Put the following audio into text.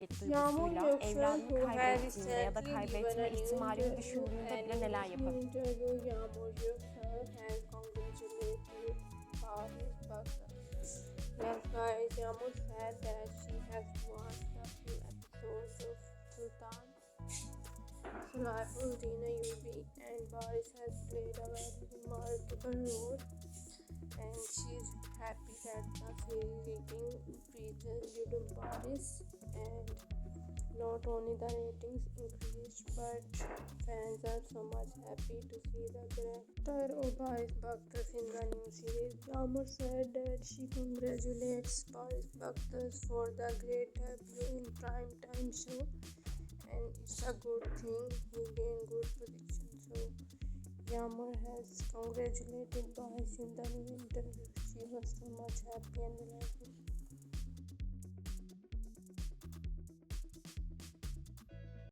Yağmur duygusuyla Yüksel, evlenme who had kaybettiğinde ya da recently given kaybetme a new ihtimalini interview, düşündüğünde and bile in neler this new yapabilir? interview, Yağmur Yüksel has congratulated Baris Baktas. Yes, guys, Yağmur said that she has watched a few episodes of Sultan Sulaipur Dina Yubi, and Baris has played a very remarkable role, and she's happy that the series rating reached Baris, and not only the ratings increased, but fans are so much happy to see the character of Baris Baktas in the new series. Yağmur said that she congratulates Baris Baktas for the great debut in prime time show, and it's a good thing he gained good position. So Yağmur has congratulated Baris in the new interview. She was so much happy and delighted.